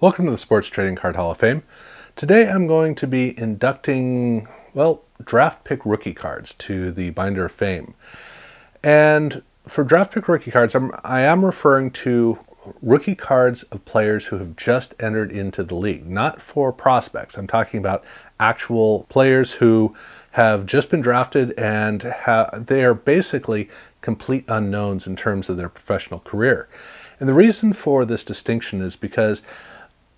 Welcome to the Sports Trading Card Hall of Fame. Today I'm going to be inducting, draft pick rookie cards to the Binder of Fame. And for draft pick rookie cards, I am referring to rookie cards of players who have just entered into the league, not for prospects. I'm talking about actual players who have just been drafted and they are basically complete unknowns in terms of their professional career. And the reason for this distinction is because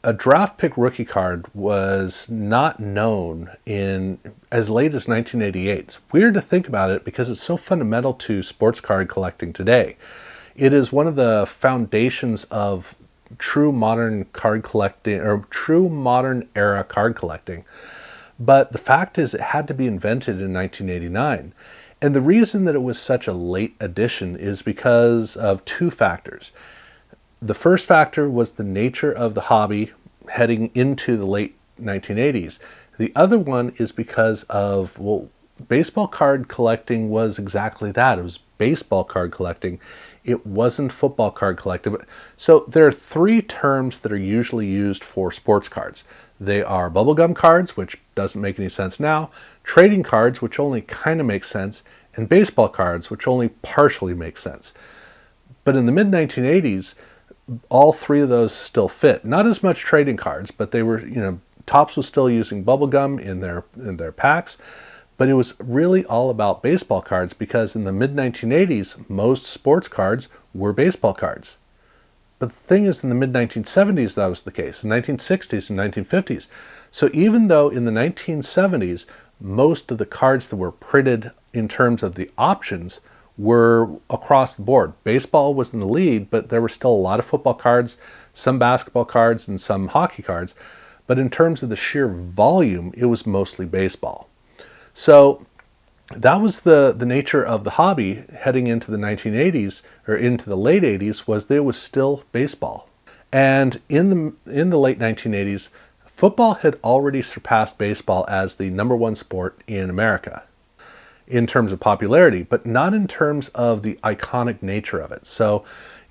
a draft pick rookie card was not known in as late as 1988. It's weird to think about it because it's so fundamental to sports card collecting today. It is one of the foundations of true modern card collecting, or true modern era card collecting. But the fact is, it had to be invented in 1989. And the reason that it was such a late addition is because of two factors. The first factor was the nature of the hobby heading into the late 1980s. The other one is because of, baseball card collecting was exactly that. It was baseball card collecting. It wasn't football card collecting. So there are three terms that are usually used for sports cards. They are bubblegum cards, which doesn't make any sense now, trading cards, which only kind of makes sense, and baseball cards, which only partially make sense. But in the mid-1980s, all three of those still fit. Not as much trading cards, but they were, Topps was still using bubblegum in their packs, but it was really all about baseball cards because in the mid-1980s, most sports cards were baseball cards. But the thing is, in the mid-1970s, that was the case, in 1960s and 1950s. So even though in the 1970s, most of the cards that were printed in terms of the options were across the board. Baseball was in the lead, but there were still a lot of football cards, some basketball cards, and some hockey cards. But in terms of the sheer volume, it was mostly baseball. So that was the nature of the hobby heading into the 1980s, or into the late 80s, was there was still baseball. And in the late 1980s, football had already surpassed baseball as the number one sport in America in terms of popularity, but not in terms of the iconic nature of it. So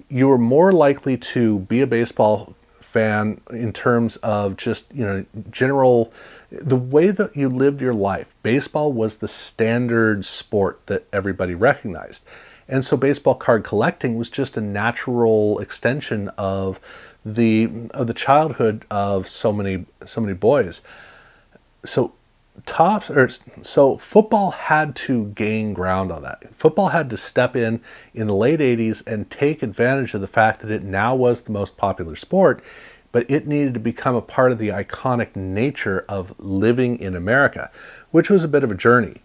you were more likely to be a baseball fan in terms of just, general, the way that you lived your life. Baseball was the standard sport that everybody recognized. And so baseball card collecting was just a natural extension of the childhood of so many boys. So football had to gain ground on that. Football had to step in the late 80s and take advantage of the fact that it now was the most popular sport, but it needed to become a part of the iconic nature of living in America, which was a bit of a journey.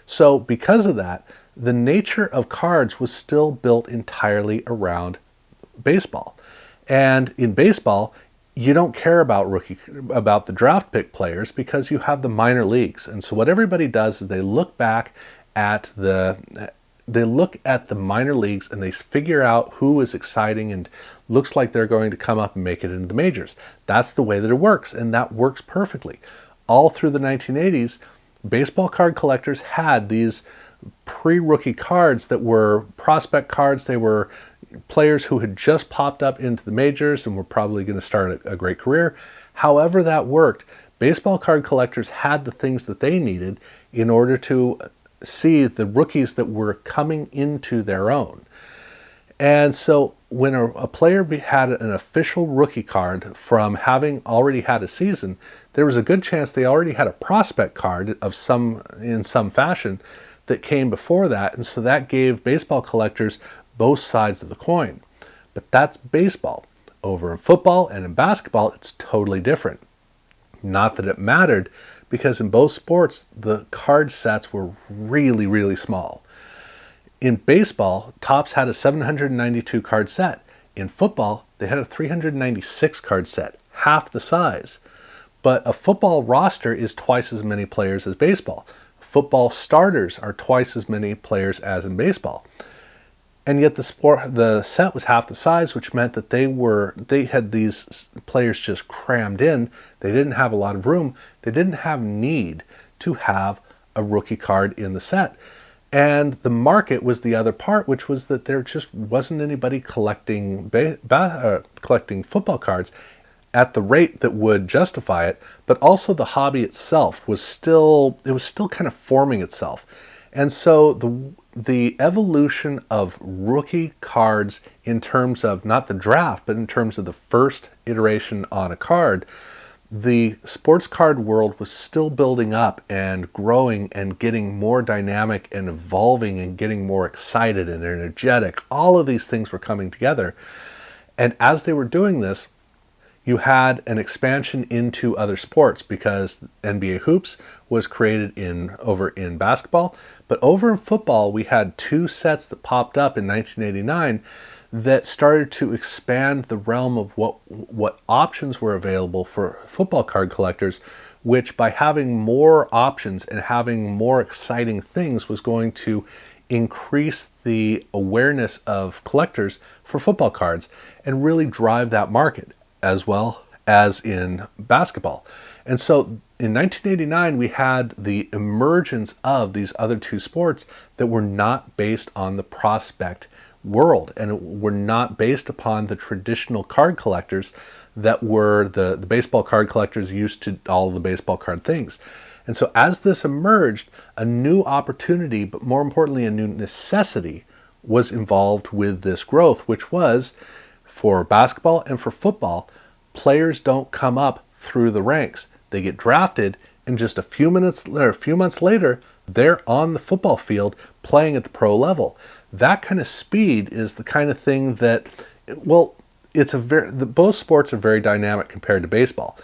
So because of that, the nature of cards was still built entirely around baseball. And in baseball, you don't care about the draft pick players because you have the minor leagues. And so what everybody does is they look at the minor leagues and they figure out who is exciting and looks like they're going to come up and make it into the majors. That's the way that it works, and that works perfectly. All through the 1980s, baseball card collectors had these pre-rookie cards that were prospect cards. They were players who had just popped up into the majors and were probably going to start a great career. However that worked, baseball card collectors had the things that they needed in order to see the rookies that were coming into their own. And so when a player had an official rookie card from having already had a season, there was a good chance they already had a prospect card in some fashion that came before that. And so that gave baseball collectors both sides of the coin. But that's baseball. Over in football and in basketball, it's totally different. Not that it mattered, because in both sports, the card sets were really, really small. In baseball, Topps had a 792 card set. In football, they had a 396 card set, half the size. But a football roster is twice as many players as baseball. Football starters are twice as many players as in baseball. And yet the set was half the size, which meant that they had these players just crammed in. They didn't have a lot of room. They didn't have need to have a rookie card in the set. And the market was the other part, which was that there just wasn't anybody collecting football cards. at the rate that would justify it, but also the hobby itself was still kind of forming itself. And so the evolution of rookie cards in terms of not the draft, but in terms of the first iteration on a card, the sports card world was still building up and growing and getting more dynamic and evolving and getting more excited and energetic. All of these things were coming together. And as they were doing this, you had an expansion into other sports because NBA Hoops was created over in basketball. But over in football, we had two sets that popped up in 1989 that started to expand the realm of what options were available for football card collectors, which by having more options and having more exciting things was going to increase the awareness of collectors for football cards and really drive that market as well as in basketball. And so in 1989, we had the emergence of these other two sports that were not based on the prospect world and were not based upon the traditional card collectors that were the baseball card collectors used to all of the baseball card things. And so as this emerged, a new opportunity, but more importantly, a new necessity was involved with this growth, which was for basketball and for football, players don't come up through the ranks. They get drafted, and just a few months later, they're on the football field playing at the pro level. That kind of speed is the kind of thing that, well, both sports are very dynamic compared to baseball.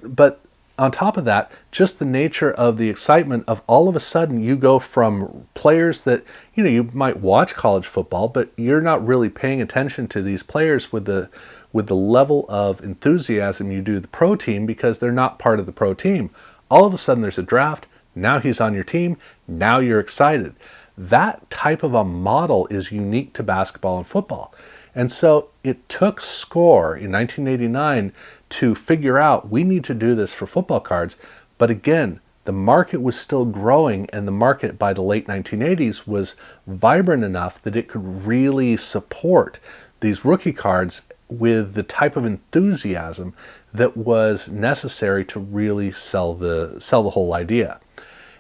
But on top of that, just the nature of the excitement of all of a sudden you go from players that, you might watch college football, but you're not really paying attention to these players with the level of enthusiasm you do the pro team because they're not part of the pro team. All of a sudden there's a draft. Now he's on your team. Now you're excited. That type of a model is unique to basketball and football. And so it took SCORE in 1989 to figure out we need to do this for football cards. But again, the market was still growing, and the market by the late 1980s was vibrant enough that it could really support these rookie cards with the type of enthusiasm that was necessary to really sell the whole idea.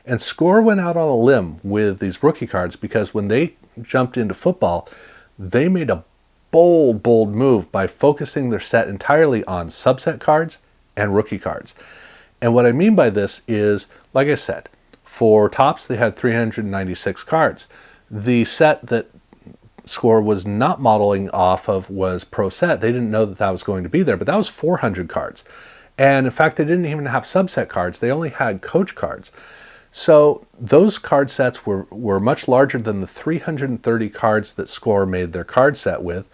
And SCORE went out on a limb with these rookie cards because when they jumped into football, they made a bold move by focusing their set entirely on subset cards and rookie cards. And what I mean by this is, like I said, for Topps they had 396 cards. The set that SCORE was not modeling off of was Pro Set. They didn't know that was going to be there, but that was 400 cards. And in fact, they didn't even have subset cards. They only had coach cards. So those card sets were much larger than the 330 cards that SCORE made their card set with.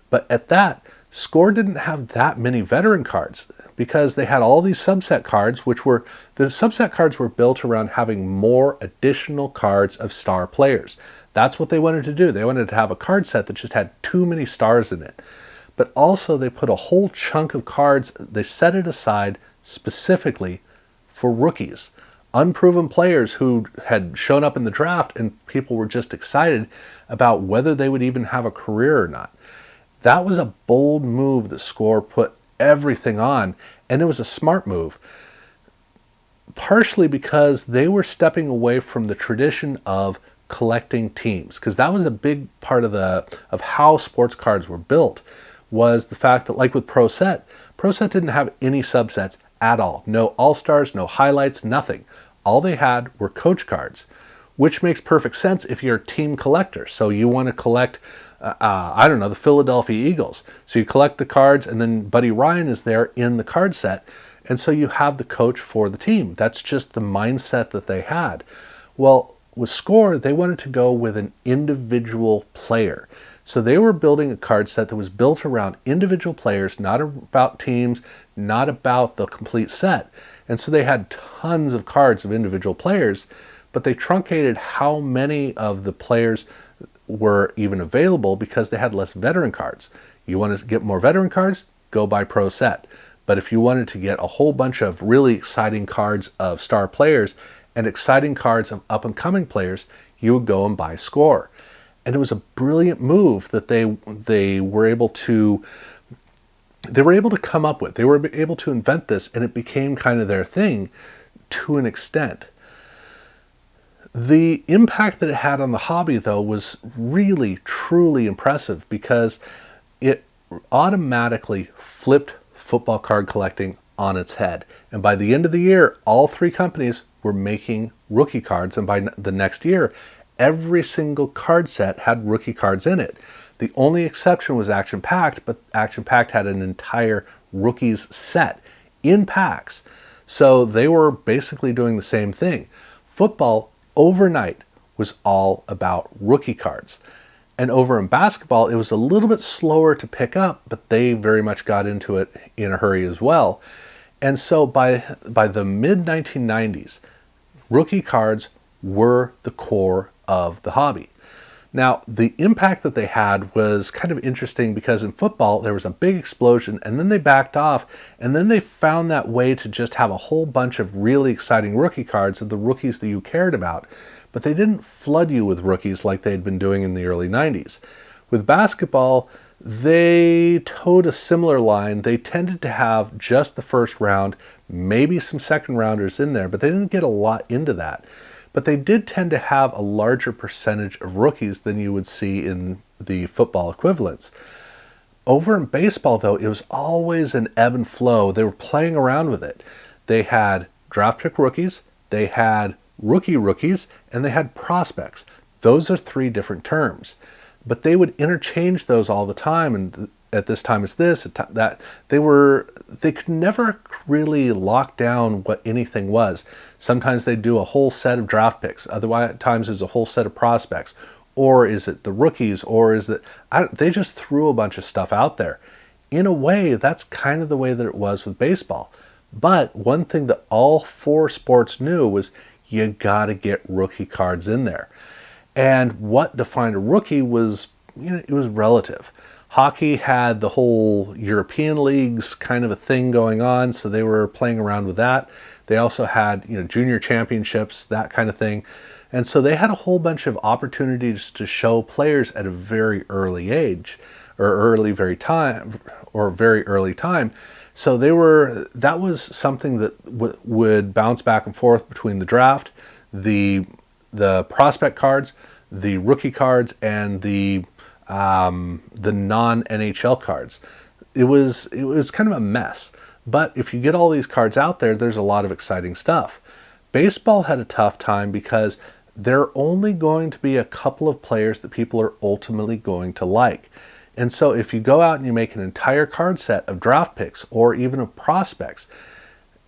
But at that, SCORE didn't have that many veteran cards because they had all these subset cards, the subset cards were built around having more additional cards of star players. That's what they wanted to do. They wanted to have a card set that just had too many stars in it. But also they put a whole chunk of cards, they set it aside specifically for rookies. Unproven players who had shown up in the draft and people were just excited about whether they would even have a career or not. That was a bold move that SCORE put everything on, and it was a smart move. Partially because they were stepping away from the tradition of collecting teams, because that was a big part of how sports cards were built, was the fact that, like with Pro Set didn't have any subsets at all. No all-stars, no highlights, nothing. All they had were coach cards, which makes perfect sense if you're a team collector. So you want to collect, the Philadelphia Eagles. So you collect the cards, and then Buddy Ryan is there in the card set. And so you have the coach for the team. That's just the mindset that they had. Well, with SCORE, they wanted to go with an individual player. So they were building a card set that was built around individual players, not about teams, not about the complete set. And so they had tons of cards of individual players, but they truncated how many of the players were even available because they had less veteran cards. You want to get more veteran cards? Go buy Pro Set. But if you wanted to get a whole bunch of really exciting cards of star players and exciting cards of up-and-coming players, you would go and buy SCORE. And it was a brilliant move that they were able to they were able to come up with. They were able to invent this, and it became kind of their thing to an extent. The impact that it had on the hobby, though, was really, truly impressive because it automatically flipped football card collecting on its head. And by the end of the year, all three companies were making rookie cards, and by the next year, every single card set had rookie cards in it. The only exception was Action Packed, but Action Packed had an entire rookies set in packs. So they were basically doing the same thing. Football overnight was all about rookie cards. And over in basketball, it was a little bit slower to pick up, but they very much got into it in a hurry as well. And so by the mid-1990s, rookie cards were the core of the hobby. Now, the impact that they had was kind of interesting because in football, there was a big explosion and then they backed off, and then they found that way to just have a whole bunch of really exciting rookie cards of the rookies that you cared about. But they didn't flood you with rookies like they'd been doing in the early 90s. With basketball, they towed a similar line. They tended to have just the first round, maybe some second rounders in there, but they didn't get a lot into that. But they did tend to have a larger percentage of rookies than you would see in the football equivalents. Over in baseball, though, it was always an ebb and flow. They were playing around with it. They had draft pick rookies, they had rookies, and they had prospects. Those are three different terms. But they would interchange those all the time, and at this time it's this, at that. They could never really lock down what anything was. Sometimes they'd do a whole set of draft picks. Other times there's a whole set of prospects. Or is it the rookies? Or is it... they just threw a bunch of stuff out there. In a way, that's kind of the way that it was with baseball. But one thing that all four sports knew was you gotta get rookie cards in there. And what defined a rookie was, it was relative. Hockey had the whole European leagues kind of a thing going on, so they were playing around with that. They also had, junior championships, that kind of thing. And so they had a whole bunch of opportunities to show players at a very early age, or very early time. So that was something that would bounce back and forth between the draft, the prospect cards, the rookie cards, and the non-NHL cards. It was kind of a mess. But if you get all these cards out there, there's a lot of exciting stuff. Baseball had a tough time because there are only going to be a couple of players that people are ultimately going to like. And so if you go out and you make an entire card set of draft picks or even of prospects,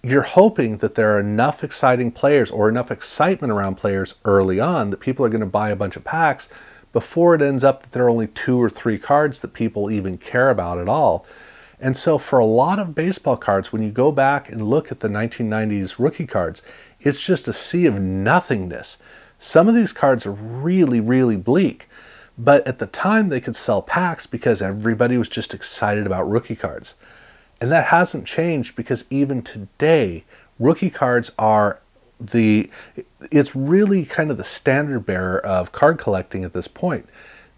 you're hoping that there are enough exciting players or enough excitement around players early on that people are going to buy a bunch of packs before it ends up that there are only 2 or 3 cards that people even care about at all. And so for a lot of baseball cards, when you go back and look at the 1990s rookie cards, it's just a sea of nothingness. Some of these cards are really, really bleak, but at the time they could sell packs because everybody was just excited about rookie cards. And that hasn't changed because even today, rookie cards are it's really kind of the standard bearer of card collecting at this point.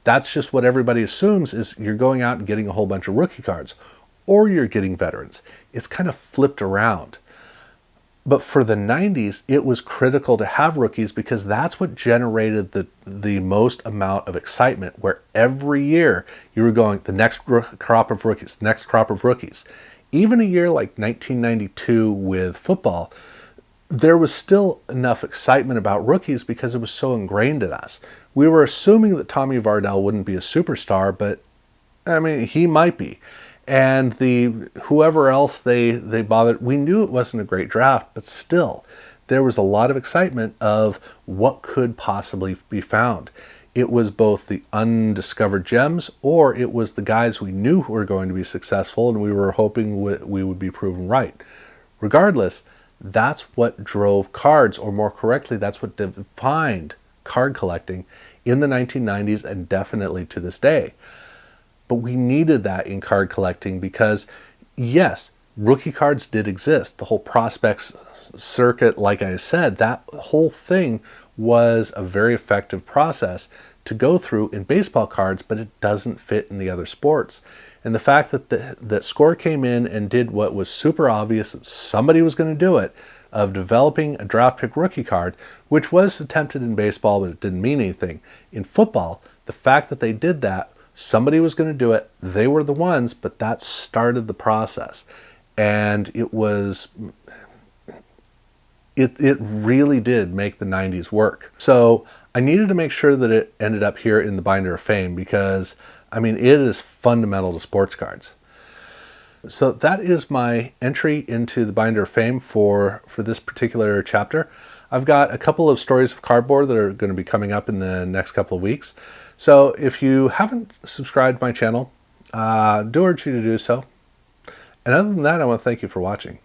That's just what everybody assumes is you're going out and getting a whole bunch of rookie cards, or you're getting veterans. It's kind of flipped around. But for the 90s, it was critical to have rookies because that's what generated the most amount of excitement, where every year you were going, the next crop of rookies, next crop of rookies. Even a year like 1992 with football, there was still enough excitement about rookies because it was so ingrained in us. We were assuming that Tommy Vardell wouldn't be a superstar, but I mean, he might be. And whoever else they bothered, we knew it wasn't a great draft, but still, there was a lot of excitement of what could possibly be found. It was both the undiscovered gems, or it was the guys we knew were going to be successful, and we were hoping we would be proven right. Regardless, that's what drove cards, or more correctly, that's what defined card collecting in the 1990s and definitely to this day. But we needed that in card collecting because, yes, rookie cards did exist. The whole prospects circuit, like I said, that whole thing was a very effective process to go through in baseball cards, but it doesn't fit in the other sports. And the fact that that Score came in and did what was super obvious that somebody was going to do it, of developing a draft pick rookie card, which was attempted in baseball, but it didn't mean anything. In football, the fact that they did that, somebody was going to do it, they were the ones, but that started the process. And it was, it really did make the 90s work. So I needed to make sure that it ended up here in the Binder of Fame because, I mean, it is fundamental to sports cards. So that is my entry into the Binder of Fame for this particular chapter. I've got a couple of stories of cardboard that are going to be coming up in the next couple of weeks. So if you haven't subscribed to my channel, do urge you to do so. And other than that, I want to thank you for watching.